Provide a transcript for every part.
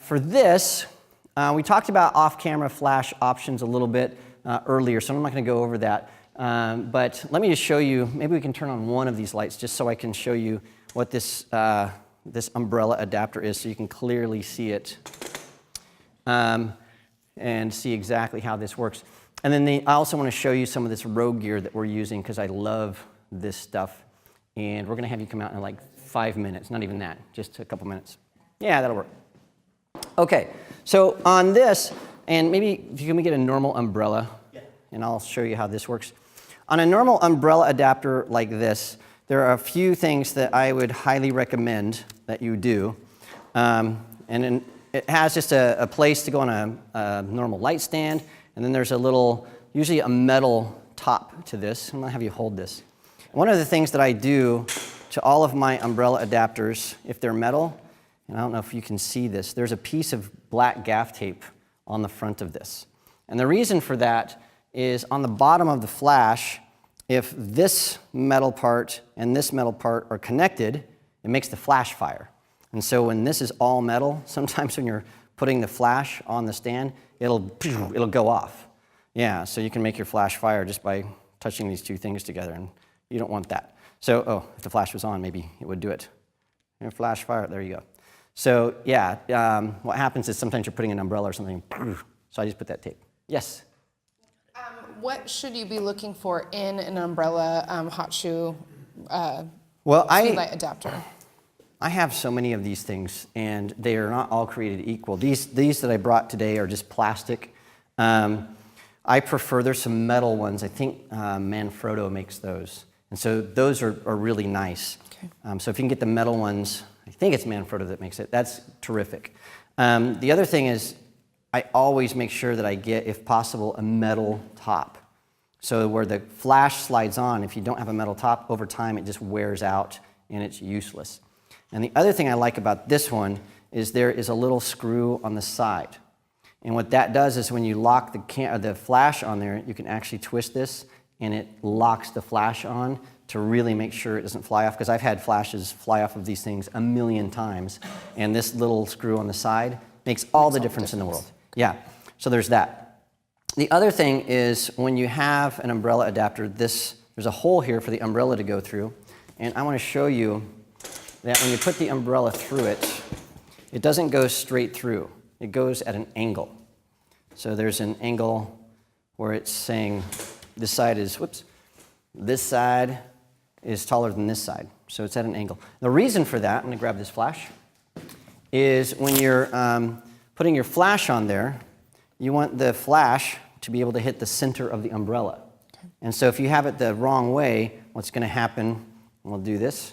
For this, we talked about off-camera flash options a little bit earlier, so I'm not going to go over that. But let me just show you, maybe we can turn on one of these lights just so I can show you what this, this umbrella adapter is so you can clearly see it and see exactly how this works. And then I also want to show you some of this Rogue gear that we're using because I love this stuff. And we're going to have you come out in like 5 minutes, not even that, just a couple minutes. Yeah, that'll work. Okay, so on this, and maybe if you can get a normal umbrella, and I'll show you how this works. On a normal umbrella adapter like this, there are a few things that I would highly recommend that you do. It has just a place to go on a normal light stand, and then there's a little, usually a metal top to this. I'm gonna have you hold this. One of the things that I do to all of my umbrella adapters, if they're metal, and I don't know if you can see this, there's a piece of black gaff tape on the front of this. And the reason for that is on the bottom of the flash, if this metal part and this metal part are connected, it makes the flash fire. And so when this is all metal, sometimes when you're putting the flash on the stand, it'll go off. Yeah, so you can make your flash fire just by touching these two things together, and you don't want that. So, if the flash was on, maybe it would do it. Your flash fire, there you go. So yeah, what happens is sometimes you're putting an umbrella or something, so I just put that tape. Yes? What should you be looking for in an umbrella hot shoe light adapter? I have so many of these things, and they are not all created equal. These that I brought today are just plastic. I prefer, there's some metal ones. I think Manfrotto makes those. And so those are really nice. Okay. So if you can get the metal ones, I think it's Manfrotto that makes it, that's terrific. The other thing is, I always make sure that I get, if possible, a metal top. So where the flash slides on, if you don't have a metal top, over time it just wears out and it's useless. And the other thing I like about this one is there is a little screw on the side. And what that does is when you lock the flash on there, you can actually twist this and it locks the flash on to really make sure it doesn't fly off, because I've had flashes fly off of these things a million times, and this little screw on the side makes all the difference in the world. Yeah, so there's that. The other thing is when you have an umbrella adapter, there's a hole here for the umbrella to go through, and I want to show you that when you put the umbrella through it, it doesn't go straight through. It goes at an angle. So there's an angle where it's saying this side is, this side is taller than this side. So it's at an angle. The reason for that, I'm going to grab this flash, is when you're putting your flash on there, you want the flash to be able to hit the center of the umbrella. Okay. And so if you have it the wrong way, what's going to happen, and we'll do this,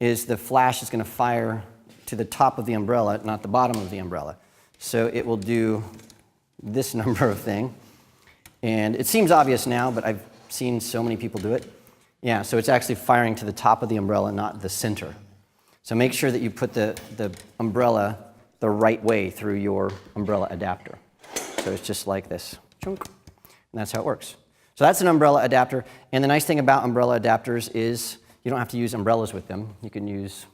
is the flash is going to fire to the top of the umbrella, not the bottom of the umbrella. So it will do this number of thing. And it seems obvious now, but I've seen so many people do it. Yeah, so it's actually firing to the top of the umbrella, not the center. So make sure that you put the umbrella the right way through your umbrella adapter. So it's just like this. And that's how it works. So that's an umbrella adapter. And the nice thing about umbrella adapters is you don't have to use umbrellas with them. You can use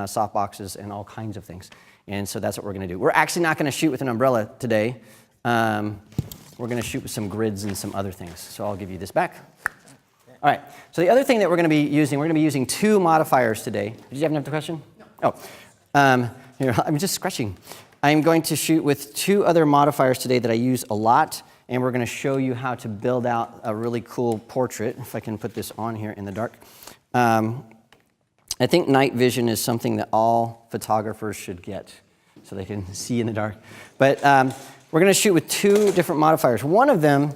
soft boxes and all kinds of things. And so that's what we're going to do. We're actually not going to shoot with an umbrella today. We're going to shoot with some grids and some other things. So I'll give you this back. All right. So the other thing that we're going to be using two modifiers today. Did you have another question? No. Oh. Here, I'm just scratching. I'm going to shoot with two other modifiers today that I use a lot, and we're going to show you how to build out a really cool portrait. If I can put this on here in the dark. I think night vision is something that all photographers should get so they can see in the dark. But we're going to shoot with two different modifiers. One of them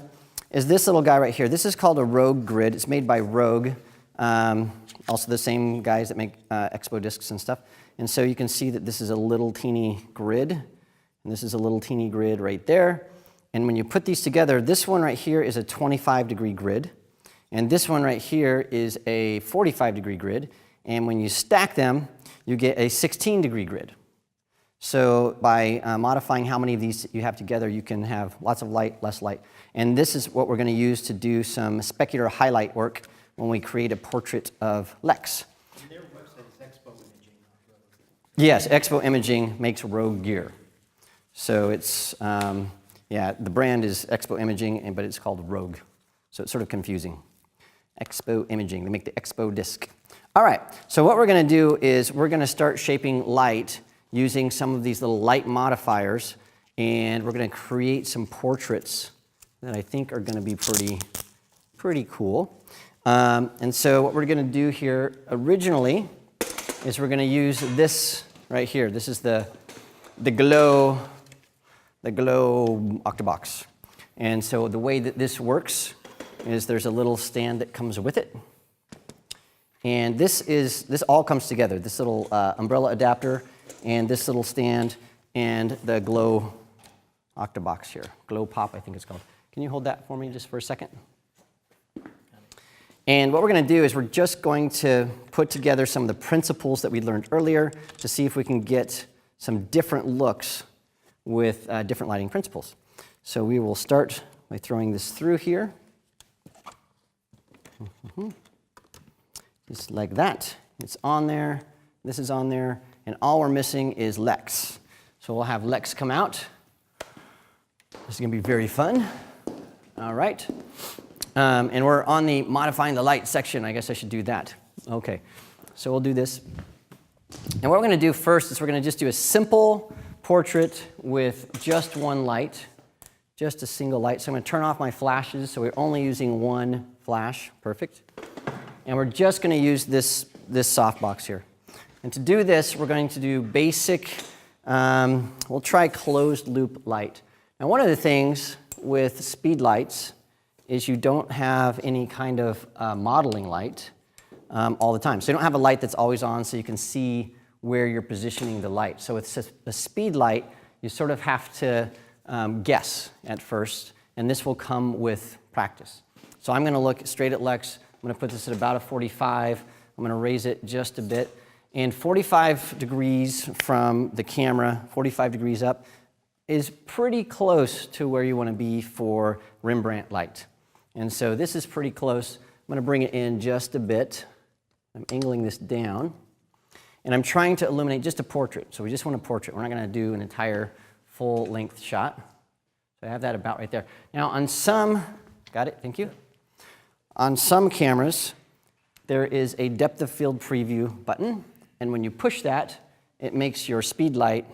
is this little guy right here. This is called a Rogue grid. It's made by Rogue, also the same guys that make Expo discs and stuff. And so you can see that this is a little teeny grid, and this is a little teeny grid right there. And when you put these together, this one right here is a 25-degree grid, and this one right here is a 45-degree grid. And when you stack them, you get a 16-degree grid. So by modifying how many of these you have together, you can have lots of light, less light. And this is what we're going to use to do some specular highlight work when we create a portrait of Lex. And their website is Expo Imaging. Yes, Expo Imaging makes Rogue gear. So it's, yeah, the brand is Expo Imaging, but it's called Rogue. So it's sort of confusing. Expo Imaging, they make the Expo disc. All right, so what we're gonna do is we're gonna start shaping light using some of these little light modifiers, and we're gonna create some portraits that I think are gonna be pretty cool. And so what we're gonna do here originally is we're gonna use this right here. This is the glow octabox. And so the way that this works is there's a little stand that comes with it. And this all comes together, this little umbrella adapter and this little stand and the glow octabox here. Glow pop, I think it's called. Can you hold that for me just for a second? And what we're going to do is we're just going to put together some of the principles that we learned earlier to see if we can get some different looks with different lighting principles. So we will start by throwing this through here. Just like that. It's on there, this is on there, and all we're missing is Lex. So we'll have Lex come out. This is going to be very fun. All right. And we're on the modifying the light section. I guess I should do that. Okay, so we'll do this. And what we're going to do first is we're going to just do a simple portrait with just one light, just a single light. So I'm going to turn off my flashes, so we're only using one flash. Perfect. And we're just going to use this softbox here. And to do this, we're going to do basic, we'll try closed loop light. Now one of the things with speed lights is you don't have any kind of modeling light all the time. So you don't have a light that's always on so you can see where you're positioning the light. So with a speed light, you sort of have to guess at first, and this will come with practice. So I'm going to look straight at Lex. I'm going to put this at about a 45. I'm going to raise it just a bit. And 45 degrees from the camera, 45 degrees up, is pretty close to where you want to be for Rembrandt light. And so this is pretty close. I'm going to bring it in just a bit. I'm angling this down. And I'm trying to illuminate just a portrait. So we just want a portrait. We're not going to do an entire full-length shot. So I have that about right there. Now on some, got it, thank you. On some cameras, there is a depth of field preview button. And when you push that, it makes your speed light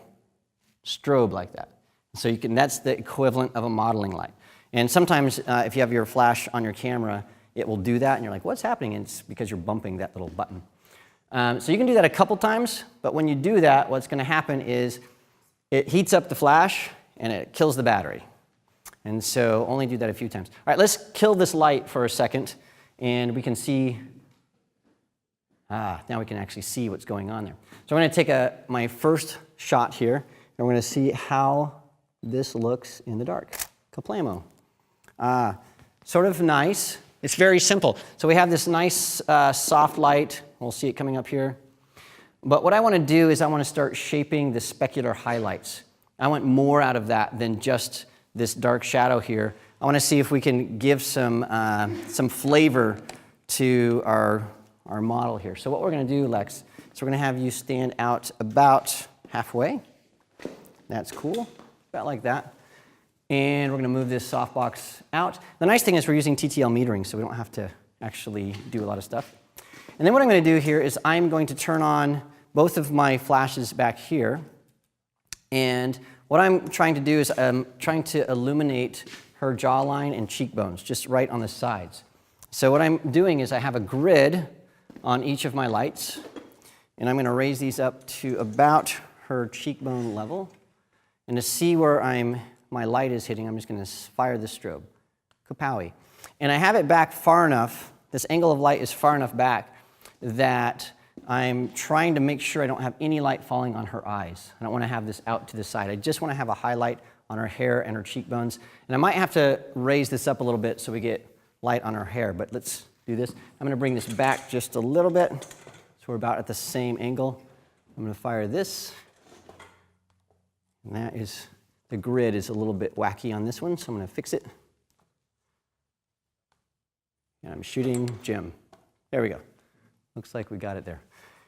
strobe like that. So you can, that's the equivalent of a modeling light. And sometimes if you have your flash on your camera, it will do that, and you're like, what's happening? And it's because you're bumping that little button. So you can do that a couple times, but when you do that, what's going to happen is it heats up the flash, and it kills the battery. And so only do that a few times. All right, let's kill this light for a second, and we can see, now we can actually see what's going on there. So I'm going to take my first shot here, and we're going to see how this looks in the dark. Kaplamo. Sort of nice. It's very simple. So we have this nice soft light. We'll see it coming up here. But what I want to do is I want to start shaping the specular highlights. I want more out of that than just this dark shadow here. I want to see if we can give some flavor to our model here. So what we're going to do, Lex, is we're going to have you stand out about halfway. That's cool. About like that. And we're going to move this softbox out. The nice thing is we're using TTL metering, so we don't have to actually do a lot of stuff. And then what I'm going to do here is I'm going to turn on both of my flashes back here. And what I'm trying to do is I'm trying to illuminate her jawline and cheekbones, just right on the sides. So what I'm doing is I have a grid on each of my lights, and I'm going to raise these up to about her cheekbone level. And to see where my light is hitting, I'm just going to fire the strobe. Kapowie. And I have it back far enough, this angle of light is far enough back that I'm trying to make sure I don't have any light falling on her eyes. I don't want to have this out to the side. I just want to have a highlight on her hair and her cheekbones. And I might have to raise this up a little bit so we get light on her hair, but let's do this. I'm going to bring this back just a little bit so we're about at the same angle. I'm going to fire this. And that is, the grid is a little bit wacky on this one, so I'm going to fix it. And I'm shooting Jim. There we go. Looks like we got it there.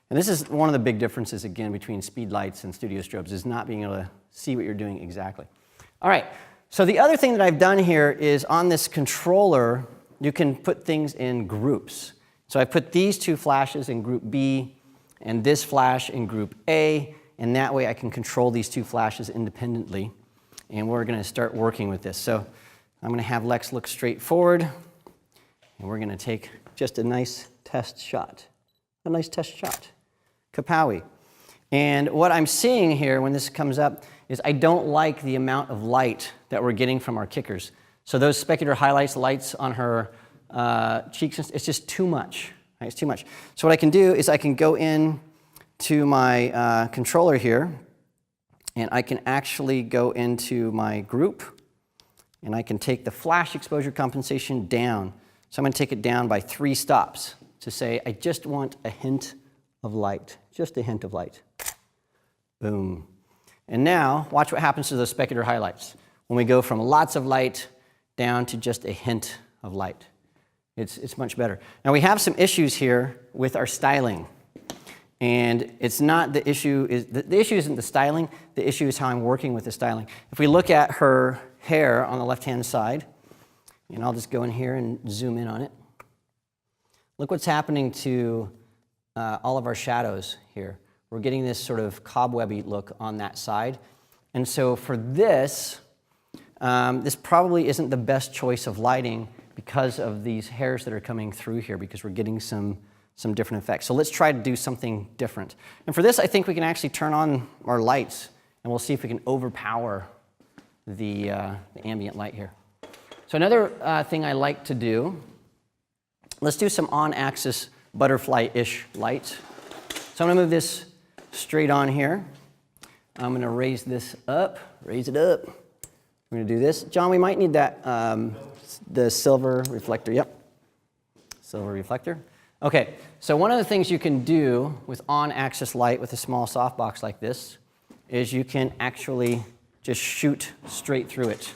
And this is one of the big differences, again, between speed lights and studio strobes, is not being able to see what you're doing exactly. All right, so the other thing that I've done here is on this controller, you can put things in groups. So I put these two flashes in group B and this flash in group A, and that way I can control these two flashes independently. And we're going to start working with this. So I'm going to have Lex look straight forward, and we're going to take just a nice test shot. A nice test shot. Kapowie. And what I'm seeing here when this comes up is I don't like the amount of light that we're getting from our kickers. So those specular highlights, lights on her cheeks, it's just too much. Right? It's too much. So what I can do is I can go in to my controller here, and I can actually go into my group, and I can take the flash exposure compensation down. So I'm going to take it down by 3 stops to say I just want a hint of light, just a hint of light. Boom. And now watch what happens to those specular highlights when we go from lots of light down to just a hint of light. It's much better. Now we have some issues here with our styling. And it's not the issue, the issue isn't the styling, the issue is how I'm working with the styling. If we look at her hair on the left-hand side, and I'll just go in here and zoom in on it. Look what's happening to all of our shadows here. We're getting this sort of cobwebby look on that side. And so for this, this probably isn't the best choice of lighting because of these hairs that are coming through here, because we're getting some different effects. So let's try to do something different. And for this, I think we can actually turn on our lights, and we'll see if we can overpower the ambient light here. So another thing I like to do, let's do some on-axis butterfly-ish light. So I'm going to move this straight on here. I'm going to raise this up, raise it up. We're going to do this. John, we might need that, the silver reflector. Yep, silver reflector. Okay, so one of the things you can do with on-axis light with a small softbox like this is you can actually just shoot straight through it.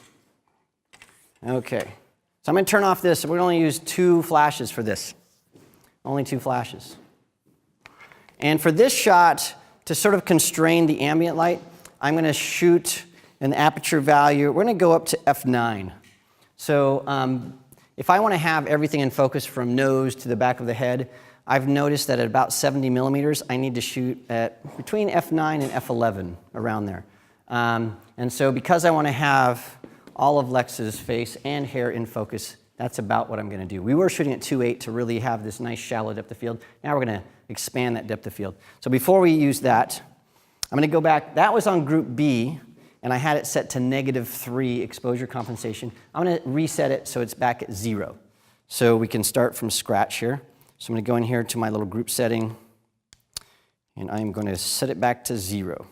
Okay, so I'm going to turn off this. We're going to only use 2 flashes for this. Only 2 flashes. And for this shot, to sort of constrain the ambient light, I'm going to shoot an aperture value. We're going to go up to f9. So if I want to have everything in focus from nose to the back of the head, I've noticed that at about 70 millimeters, I need to shoot at between f9 and f11, around there. And so because I want to have all of Lex's face and hair in focus, that's about what I'm going to do. We were shooting at 2.8 to really have this nice shallow depth of field. Now we're going to expand that depth of field. So before we use that, I'm going to go back. That was on group B, and I had it set to -3 exposure compensation. I'm going to reset it so it's back at 0. So we can start from scratch here. So I'm going to go in here to my little group setting, and I'm going to set it back to 0.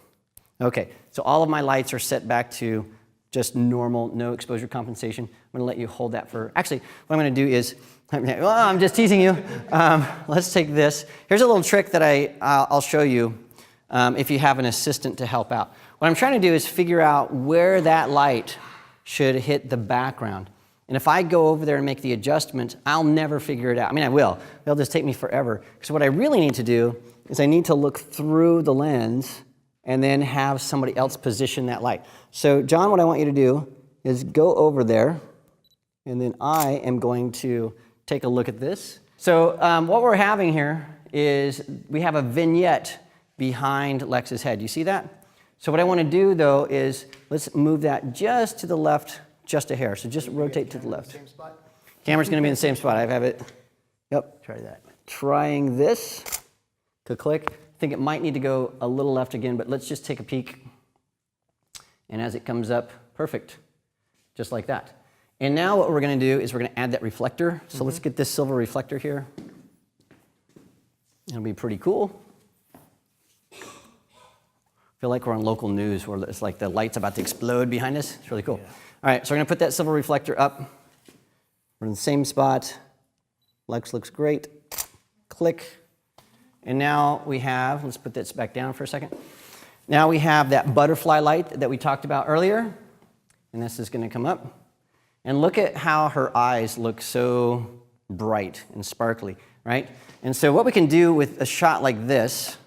Okay, so all of my lights are set back to just normal, no exposure compensation. I'm going to let you hold that for, actually, what I'm going to do is, well, I'm just teasing you. Let's take this. Here's a little trick that I'll show you if you have an assistant to help out. What I'm trying to do is figure out where that light should hit the background. And if I go over there and make the adjustment, I'll never figure it out. I mean, I will. It'll just take me forever. So what I really need to do is I need to look through the lens and then have somebody else position that light. So John, what I want you to do is go over there, and then I am going to take a look at this. So what we're having here is we have a vignette behind Lex's head. You see that? So what I want to do, though, is let's move that just to the left, just a hair. So just rotate to the left. Same spot? Camera's going to be in the same spot. I have it. Yep, try that. Trying this to click. I think it might need to go a little left again, but let's just take a peek. And as it comes up, perfect, just like that. And now what we're going to do is we're going to add that reflector. So let's get this silver reflector here. It'll be pretty cool. I feel like we're on local news where it's like the light's about to explode behind us. It's really cool. Yeah. All right, so we're going to put that silver reflector up. We're in the same spot. Lex looks great. Click. And now we have, let's put this back down for a second. Now we have that butterfly light that we talked about earlier. And this is going to come up. And look at how her eyes look so bright and sparkly. right? And so what we can do with a shot like this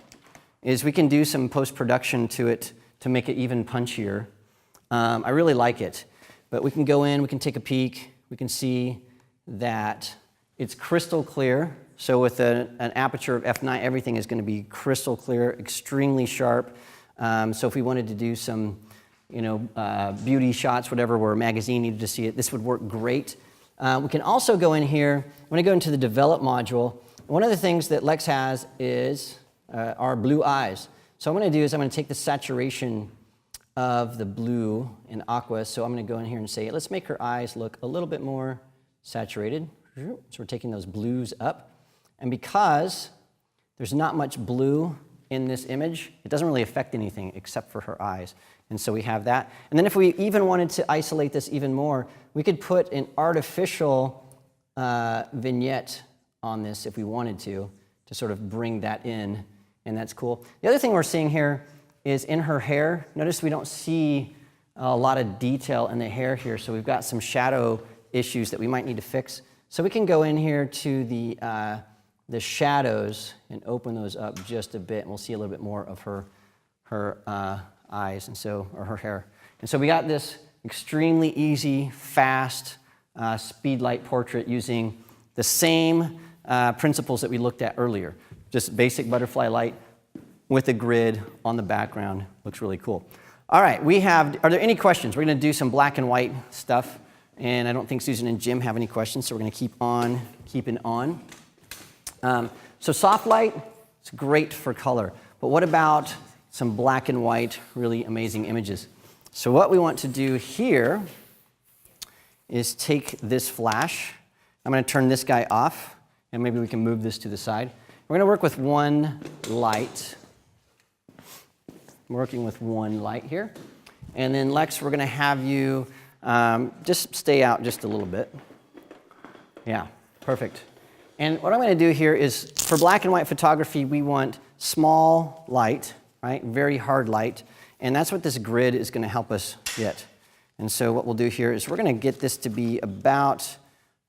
is we can do some post-production to it to make it even punchier. I really like it. But we can go in, we can take a peek, we can see that it's crystal clear. So with an aperture of f9, everything is going to be crystal clear, extremely sharp. So if we wanted to do some, beauty shots, whatever, where a magazine needed to see it, this would work great. We can also go in here, when I go into the develop module, one of the things that Lex has is our blue eyes. So what I'm going to do is I'm going to take the saturation of the blue and aqua. So I'm going to go in here and say, let's make her eyes look a little bit more saturated. So we're taking those blues up. And because there's not much blue in this image, it doesn't really affect anything except for her eyes. And so we have that. And then if we even wanted to isolate this even more, we could put an artificial vignette on this if we wanted to sort of bring that in. And that's cool. The other thing we're seeing here is in her hair. Notice we don't see a lot of detail in the hair here, so we've got some shadow issues that we might need to fix. So we can go in here to the shadows and open those up just a bit, and we'll see a little bit more of her eyes or her hair. And so we got this extremely easy, fast speed light portrait using the same principles that we looked at earlier. Just basic butterfly light with a grid on the background. Looks really cool. All right, are there any questions? We're going to do some black and white stuff, and I don't think Susan and Jim have any questions, so we're going to keep on keeping on. So soft light, it's great for color, but what about some black and white, really amazing images? So what we want to do here is take this flash. I'm going to turn this guy off, and maybe we can move this to the side. We're going to work with one light. I'm working with one light here. And then Lex, we're going to have you just stay out just a little bit. Yeah, perfect. And what I'm going to do here is, for black and white photography, we want small light, right? Very hard light. And that's what this grid is going to help us get. And so what we'll do here is we're going to get this to be about,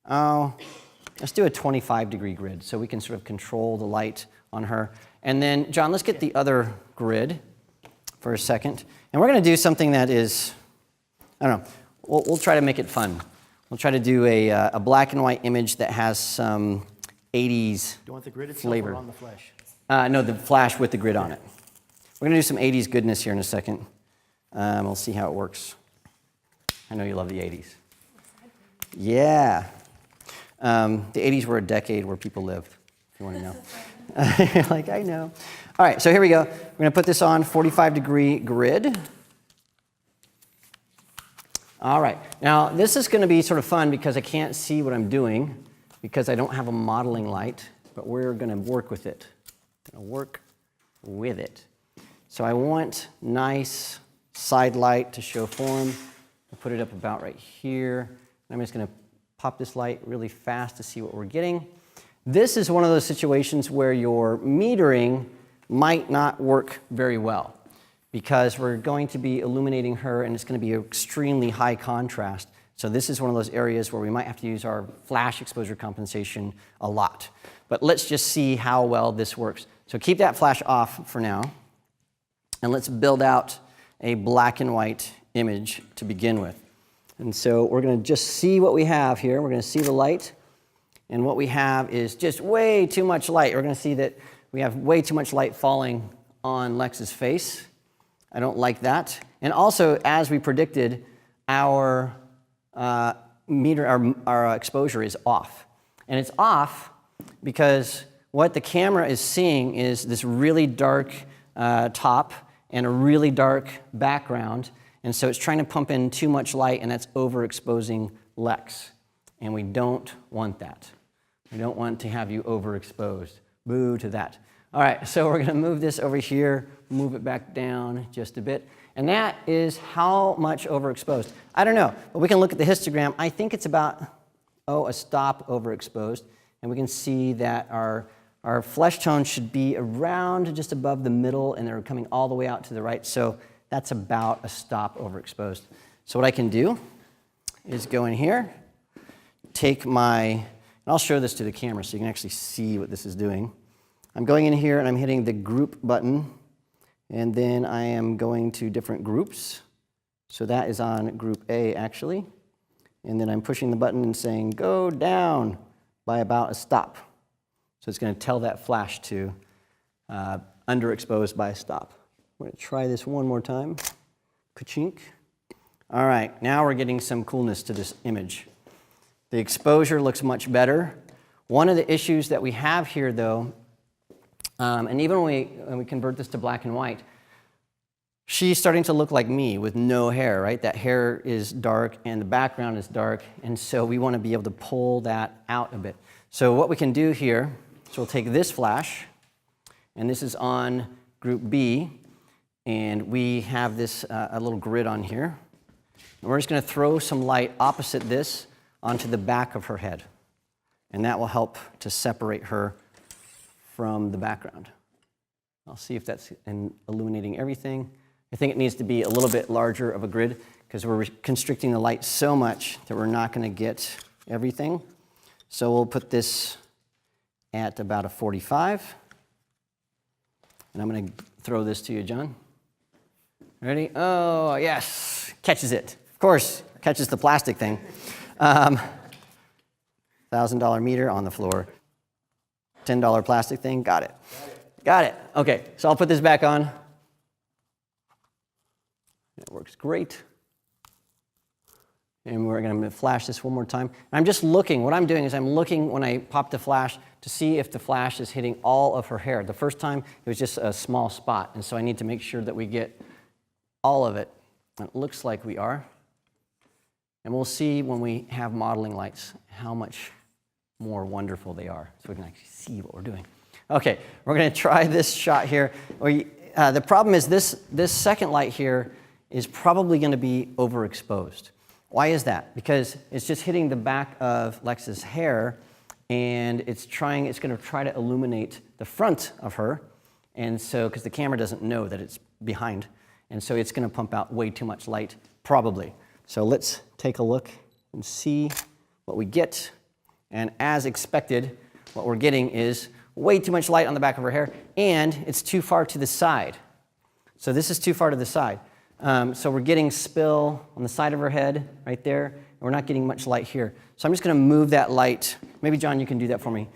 let's do a 25-degree grid so we can sort of control the light on her. And then, John, let's get the other grid for a second. And we're going to do something that is, I don't know, we'll try to make it fun. We'll try to do a black and white image that has some 80s Do you want the grid itself flavor. Or on the flash? No, the flash with the grid on it. We're going to do some 80s goodness here in a second. We'll see how it works. I know you love the 80s. Yeah. The 80s were a decade where people lived, if you want to know. You're like, I know. All right, so here we go. We're going to put this on 45-degree grid. All right. Now, this is going to be sort of fun because I can't see what I'm doing because I don't have a modeling light, but we're going to work with it. Going to work with it. So I want nice side light to show form. I'll put it up about right here. I'm just going to pop this light really fast to see what we're getting. This is one of those situations where your metering might not work very well because we're going to be illuminating her and it's going to be extremely high contrast. So this is one of those areas where we might have to use our flash exposure compensation a lot. But let's just see how well this works. So keep that flash off for now. And let's build out a black and white image to begin with. And so we're going to just see what we have here. We're going to see the light. And what we have is just way too much light. We're going to see that we have way too much light falling on Lex's face. I don't like that. And also, as we predicted, our exposure is off. And it's off because what the camera is seeing is this really dark top and a really dark background. And so it's trying to pump in too much light, and that's overexposing Lex. And we don't want that. We don't want to have you overexposed. Boo to that. All right, so we're going to move this over here, move it back down just a bit. And that is how much overexposed. I don't know, but we can look at the histogram. I think it's about, a stop overexposed. And we can see that our flesh tone should be around just above the middle, and they're coming all the way out to the right. So that's about a stop overexposed. So what I can do is go in here, take my I'll show this to the camera so you can actually see what this is doing. I'm going in here and I'm hitting the group button, and then I am going to different groups. So that is on group A actually. And then I'm pushing the button and saying, go down by about a stop. So it's going to tell that flash to underexposed by a stop. We're going to try this one more time. Ka-chink. All right, now we're getting some coolness to this image. The exposure looks much better. One of the issues that we have here, though, and even when we convert this to black and white, she's starting to look like me with no hair, right? That hair is dark and the background is dark, and so we want to be able to pull that out a bit. So what we can do here, so we'll take this flash, and this is on group B, and we have this a little grid on here. And we're just going to throw some light opposite this onto the back of her head, and that will help to separate her from the background. I'll see if that's illuminating everything. I think it needs to be a little bit larger of a grid because we're constricting the light so much that we're not going to get everything. So we'll put this at about a 45. And I'm going to throw this to you, John. Ready? Oh, yes. Catches it. Of course, catches the plastic thing. $1,000 meter on the floor. $10 plastic thing. Got it. Got it. Okay, so I'll put this back on. It works great. And we're going to flash this one more time. And I'm just looking. What I'm doing is I'm looking when I pop the flash to see if the flash is hitting all of her hair. The first time, it was just a small spot. And so I need to make sure that we get all of it. And it looks like we are. And we'll see when we have modeling lights how much more wonderful they are. So we can actually see what we're doing. Okay, we're going to try this shot here. The problem is this second light here is probably going to be overexposed. Why is that? Because it's just hitting the back of Lex's hair, and it's going to try to illuminate the front of her, and so because the camera doesn't know that it's behind, and so it's going to pump out way too much light, probably. So let's take a look and see what we get. And as expected, what we're getting is way too much light on the back of her hair, and it's too far to the side. So this is too far to the side. So we're getting spill on the side of her head right there, and we're not getting much light here. So I'm just going to move that light. Maybe, John, you can do that for me.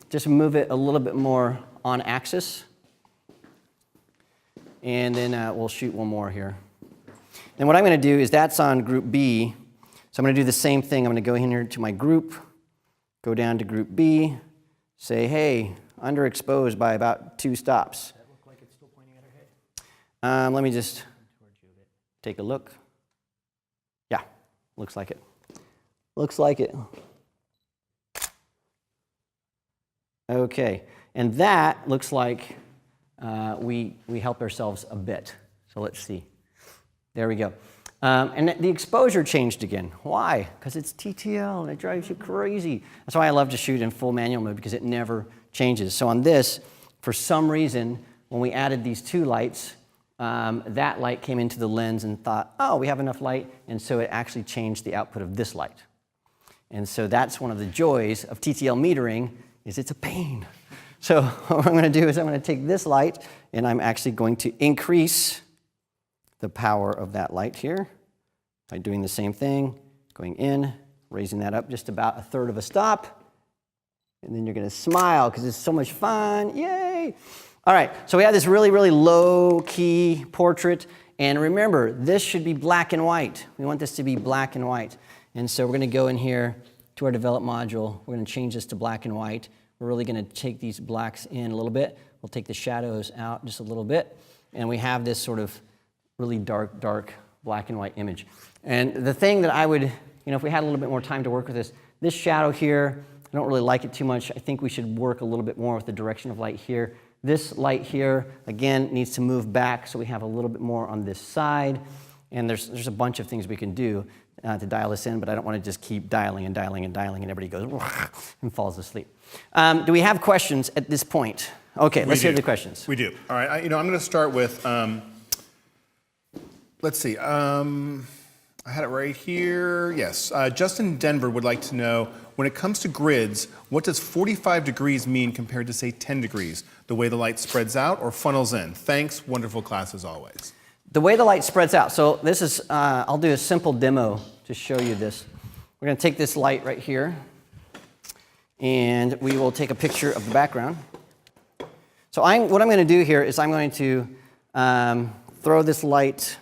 Just move it a little bit more on axis. And then we'll shoot one more here. And what I'm going to do is that's on group B. So I'm going to do the same thing. I'm going to go in here to my group, go down to group B, say, hey, underexposed by about 2 stops. Does that look like it's still pointing at her head? Let me just take a look. Yeah, looks like it. Looks like it. Okay, and that looks like we helped ourselves a bit. So let's see. There we go. And the exposure changed again. Why? Because it's TTL and it drives you crazy. That's why I love to shoot in full manual mode, because it never changes. So on this, for some reason, when we added these 2 lights, that light came into the lens and thought, oh, we have enough light, and so it actually changed the output of this light. And so that's one of the joys of TTL metering, is it's a pain. So what I'm going to do is I'm going to take this light, and I'm actually going to increase the power of that light here by doing the same thing, going in, raising that up just about a 1/3 of a stop, and then you're going to smile because it's so much fun. Yay! All right, so we have this really, really low-key portrait, and remember, this should be black and white. We want this to be black and white, and so we're going to go in here to our develop module. We're going to change this to black and white. We're really going to take these blacks in a little bit. We'll take the shadows out just a little bit, and we have this sort of really dark black and white image. And the thing that I would, if we had a little bit more time to work with this shadow here, I don't really like it too much. I think we should work a little bit more with the direction of light here. This light here, again, needs to move back so we have a little bit more on this side. And there's a bunch of things we can do to dial this in, but I don't want to just keep dialing and dialing and dialing and everybody goes and falls asleep. Do we have questions at this point? Okay, let's hear the questions. We do. All right, I'm going to start with, let's see. I had it right here. Yes. Justin Denver would like to know, when it comes to grids, what does 45 degrees mean compared to, say, 10 degrees? The way the light spreads out or funnels in? Thanks. Wonderful class as always. The way the light spreads out. So this is, I'll do a simple demo to show you this. We're going to take this light right here, and we will take a picture of the background. So what I'm going to do here is I'm going to throw this light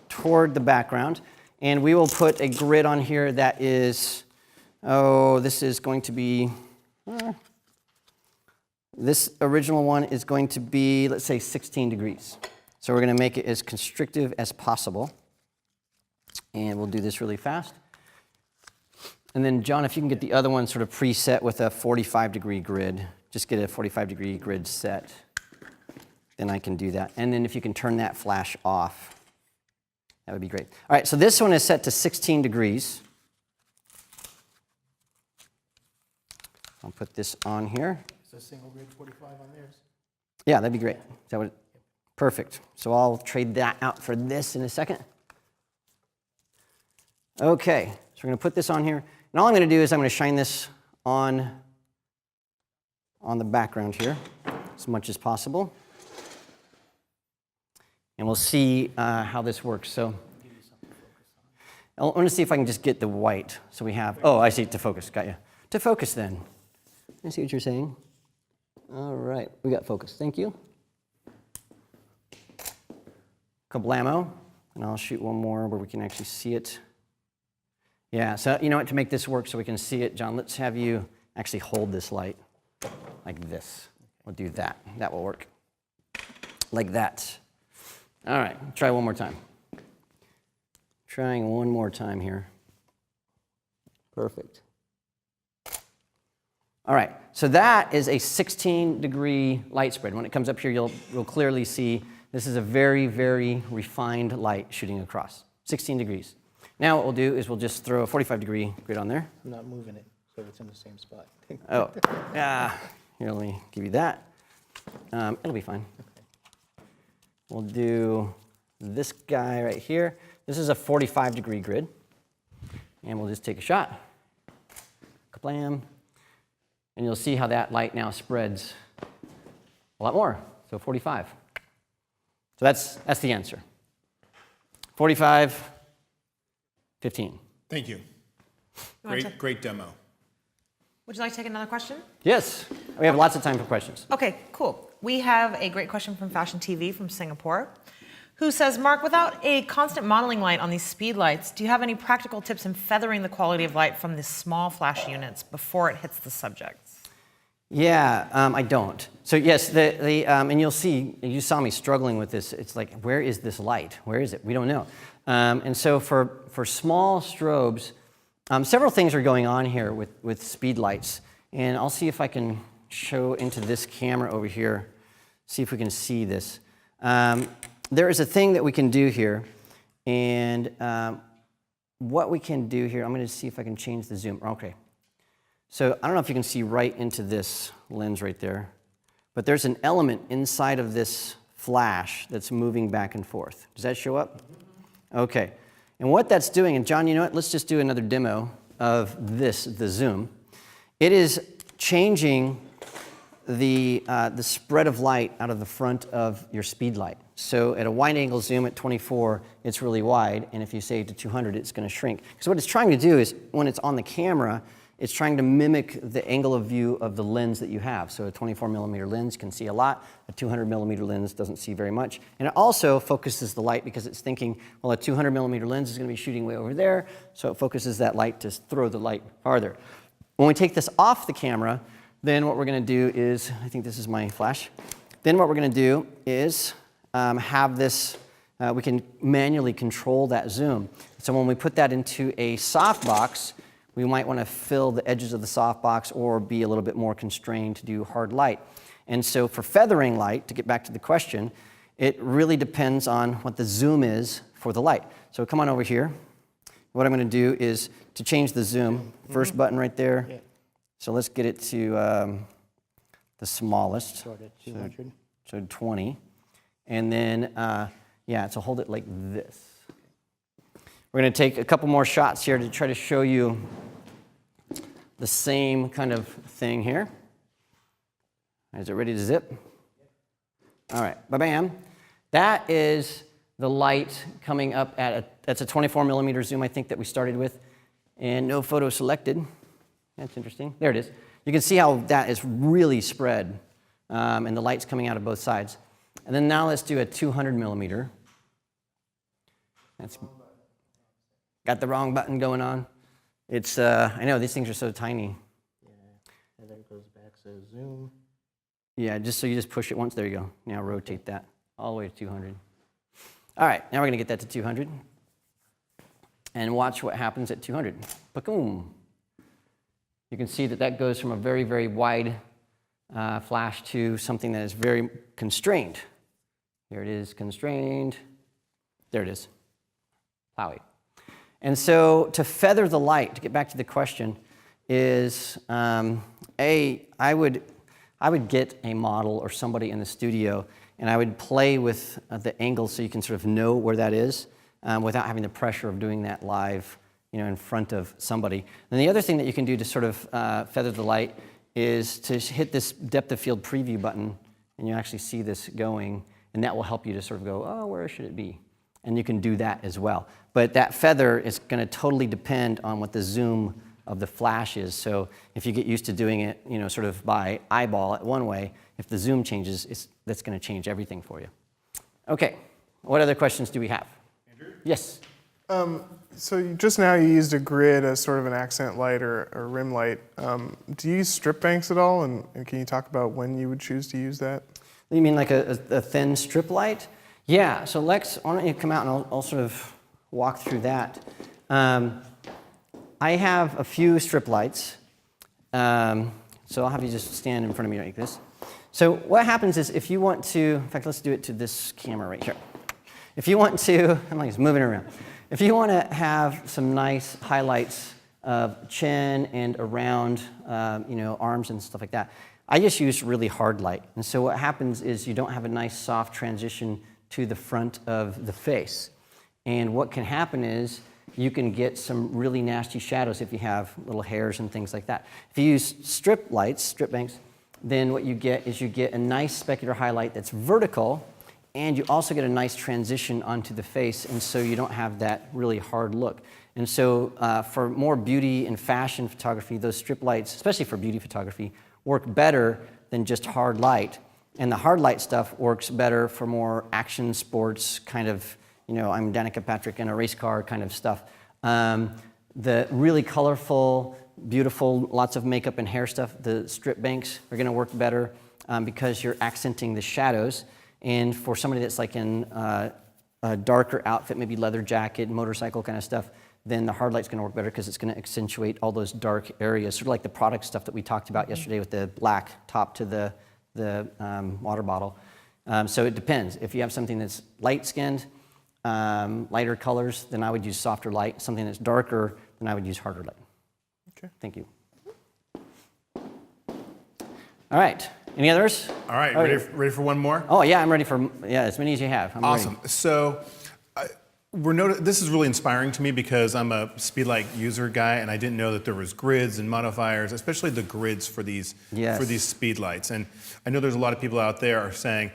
toward the background, and we will put a grid on here that is, this is going to be, this original one is going to be, let's say, 16 degrees. So we're going to make it as constrictive as possible, and we'll do this really fast. And then, John, if you can get the other one sort of preset with a 45-degree grid, just get a 45-degree grid set, then I can do that. And then if you can turn that flash off, that would be great. All right, so this one is set to 16 degrees. I'll put this on here. Is a single grid 45 on theirs? Yeah, that'd be great. Is that what perfect. So I'll trade that out for this in a second. Okay, so we're going to put this on here. And all I'm going to do is I'm going to shine this on the background here as much as possible. And we'll see how this works. So I want to see if I can just get the white. So we have, I see, to focus. Got you. To focus then. I see what you're saying. All right, we got focus. Thank you. Kablamo. And I'll shoot one more where we can actually see it. Yeah, so you know what, to make this work so we can see it, John, let's have you actually hold this light like this. We'll do that. That will work. Like that. All right, try one more time. Trying one more time here. Perfect. All right, so that is a 16-degree light spread. When it comes up here, you'll clearly see this is a very, very refined light shooting across. 16 degrees. Now what we'll do is we'll just throw a 45-degree grid on there. I'm not moving it, so it's in the same spot. Here, let me give you that. It'll be fine. We'll do this guy right here. This is a 45-degree grid. And we'll just take a shot. Kablam. And you'll see how that light now spreads a lot more. So 45. So that's the answer. 45, 15. Thank you. Great demo. Would you like to take another question? Yes. We have lots of time for questions. Okay, cool. We have a great question from Fashion TV from Singapore, who says, Mark, without a constant modeling light on these speed lights, do you have any practical tips in feathering the quality of light from the small flash units before it hits the subjects? Yeah, I don't. So yes, and you'll see, you saw me struggling with this. It's like, where is this light? Where is it? We don't know. And so for small strobes, several things are going on here with speed lights. And I'll see if I can show into this camera over here, see if we can see this. There is a thing that we can do here. And what we can do here, I'm going to see if I can change the zoom. Okay. So I don't know if you can see right into this lens right there, but there's an element inside of this flash that's moving back and forth. Does that show up? Okay. And what that's doing, and John, you know what? Let's just do another demo of this, the zoom. It is changing the spread of light out of the front of your speed light. So at a wide angle zoom at 24, it's really wide, and if you say to 200, it's going to shrink. Because what it's trying to do is, when it's on the camera, it's trying to mimic the angle of view of the lens that you have. So a 24 millimeter lens can see a lot. A 200 millimeter lens doesn't see very much. And it also focuses the light because it's thinking, well, a 200 millimeter lens is going to be shooting way over there. So it focuses that light to throw the light farther. When we take this off the camera, then what we're going to do is, I think this is my flash. Then what we're going to do is have this, we can manually control that zoom. So when we put that into a softbox, we might want to fill the edges of the softbox or be a little bit more constrained to do hard light. And so for feathering light, to get back to the question, it really depends on what the zoom is for the light. So come on over here. What I'm going to do is to change the zoom, first button right there. Yeah. So let's get it to the smallest. Sort of 200. So 20. And then, so hold it like this. We're going to take a couple more shots here to try to show you the same kind of thing here. Is it ready to zip? All right, ba-bam. That is the light coming up at that's a 24 millimeter zoom, I think, that we started with, and no photo selected. That's interesting. There it is. You can see how that is really spread, and the light's coming out of both sides. And then now let's do a 200 millimeter. That's got the wrong button going on. It's, I know, these things are so tiny. Yeah, and then it goes back, so zoom. Yeah, just so you just push it once. There you go. Now rotate that all the way to 200. All right, now we're going to get that to 200. And watch what happens at 200. Boom. You can see that that goes from a very, very wide flash to something that is very constrained. Here it is, constrained. There it is. Plowy. And so to feather the light, to get back to the question, is I would get a model or somebody in the studio, and I would play with the angle so you can sort of know where that is without having the pressure of doing that live, in front of somebody. And the other thing that you can do to sort of feather the light is to hit this depth of field preview button, and you actually see this going, and that will help you to sort of go, oh, where should it be? And you can do that as well. But that feather is going to totally depend on what the zoom of the flash is. So if you get used to doing it, sort of by eyeball at one way, if the zoom changes, that's going to change everything for you. Okay, what other questions do we have? Andrew? Yes. So just now you used a grid as sort of an accent light or rim light. Do you use strip banks at all? And can you talk about when you would choose to use that? You mean like a thin strip light? Yeah, so Lex, why don't you come out and I'll sort of walk through that. I have a few strip lights, so I'll have you just stand in front of me like this. So what happens is if you want to, in fact, let's do it to this camera right here. If you want to, I'm like just moving around. If you want to have some nice highlights of chin and around, arms and stuff like that, I just use really hard light. And so what happens is you don't have a nice soft transition to the front of the face. And what can happen is you can get some really nasty shadows if you have little hairs and things like that. If you use strip lights, strip banks, then what you get is you get a nice specular highlight that's vertical, and you also get a nice transition onto the face, and so you don't have that really hard look. And so for more beauty and fashion photography, those strip lights, especially for beauty photography, work better than just hard light. And the hard light stuff works better for more action sports kind of, I'm Danica Patrick in a race car kind of stuff. The really colorful, beautiful, lots of makeup and hair stuff, the strip banks are going to work better because you're accenting the shadows. And for somebody that's like in a darker outfit, maybe leather jacket, motorcycle kind of stuff, then the hard light's going to work better because it's going to accentuate all those dark areas, sort of like the product stuff that we talked about yesterday with the black top to the water bottle. So it depends. If you have something that's light-skinned, lighter colors, then I would use softer light. Something that's darker, then I would use harder light. Okay. Thank you. All right. Any others? All right, ready for one more? Oh, yeah, I'm ready for, as many as you have. I'm Awesome. ready. So this is really inspiring to me because I'm a Speedlight user guy, and I didn't know that there was grids and modifiers, especially the grids for these Speedlights. And I know there's a lot of people out there are saying,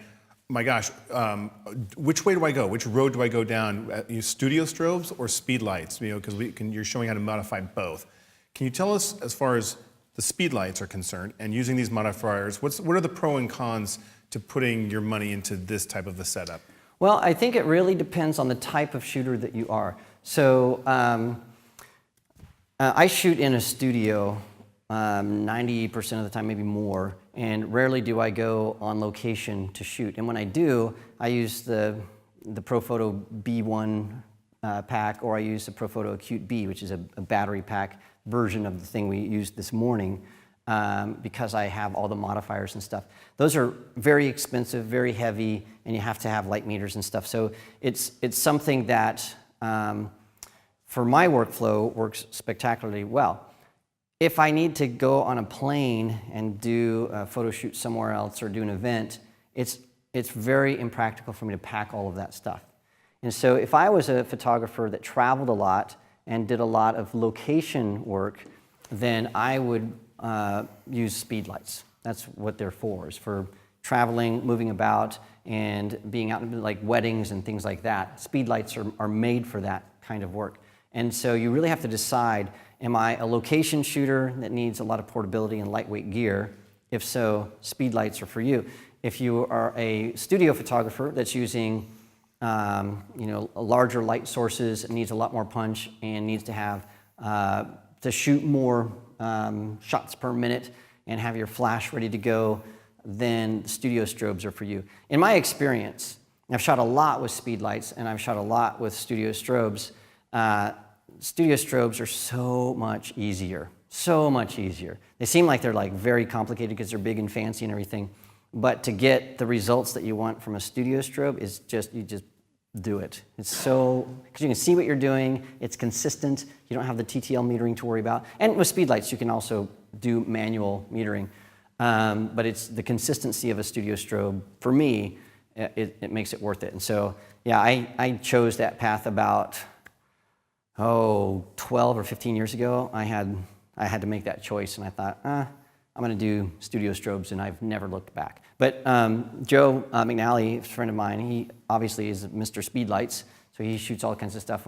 my gosh, which way do I go? Which road do I go down? Use studio strobes or Speedlights? Because you're showing how to modify both. Can you tell us, as far as the Speedlights are concerned, and using these modifiers, what are the pros and cons to putting your money into this type of a setup? Well, I think it really depends on the type of shooter that you are. So I shoot in a studio 90% of the time, maybe more, and rarely do I go on location to shoot. And when I do, I use the ProPhoto B1 pack, or I use the ProPhoto Acute B, which is a battery pack version of the thing we used this morning, because I have all the modifiers and stuff. Those are very expensive, very heavy, and you have to have light meters and stuff. So it's something that, for my workflow, works spectacularly well. If I need to go on a plane and do a photo shoot somewhere else or do an event, it's very impractical for me to pack all of that stuff. And so if I was a photographer that traveled a lot and did a lot of location work, then I would use speed lights. That's what they're for, is for traveling, moving about, and being out in like weddings and things like that. Speed lights are made for that kind of work. And so you really have to decide, am I a location shooter that needs a lot of portability and lightweight gear? If so, speed lights are for you. If you are a studio photographer that's using larger light sources, it needs a lot more punch and needs to have to shoot more shots per minute and have your flash ready to go, then studio strobes are for you. In my experience, I've shot a lot with speed lights and I've shot a lot with studio strobes. Studio strobes are so much easier, so much easier. They seem like they're like very complicated because they're big and fancy and everything, but to get the results that you want from a studio strobe is just, you just do it. It's so, because you can see what you're doing, it's consistent, you don't have the TTL metering to worry about. And with speed lights, you can also do manual metering. But it's the consistency of a studio strobe, for me, it makes it worth it. And so, yeah, I chose that path about, 12 or 15 years ago. I had to make that choice, and I thought, I'm going to do studio strobes, and I've never looked back. But Joe McNally, a friend of mine, he obviously is Mr. Speedlights, so he shoots all kinds of stuff.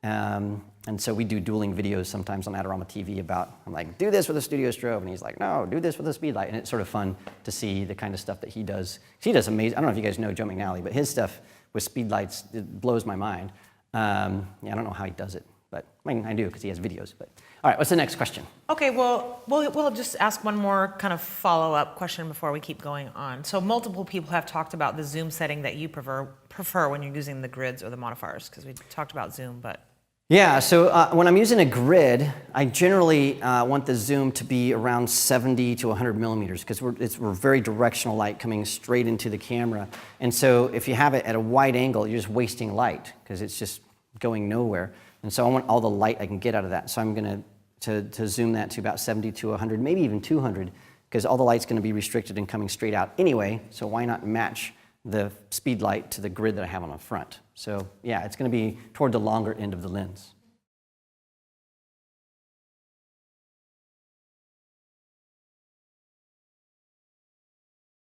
And so we do dueling videos sometimes on Adorama TV about, I'm like, do this with a studio strobe, and he's like, no, do this with a speedlight. And it's sort of fun to see the kind of stuff that he does. He does amazing. I don't know if you guys know Joe McNally, but his stuff with speedlights, it blows my mind. I don't know how he does it, but I mean, I do because he has videos. But all right, what's the next question? Okay, well, we'll just ask one more kind of follow-up question before we keep going on. So multiple people have talked about the zoom setting that you prefer when you're using the grids or the modifiers, because we talked about zoom, but. Yeah, so when I'm using a grid, I generally want the zoom to be around 70 to 100 millimeters, because we're very directional light coming straight into the camera. And so if you have it at a wide angle, you're just wasting light, because it's just going nowhere. And so I want all the light I can get out of that. So I'm going to zoom that to about 70 to 100, maybe even 200, because all the light's going to be restricted and coming straight out anyway. So why not match the speed light to the grid that I have on the front? So yeah, it's going to be toward the longer end of the lens.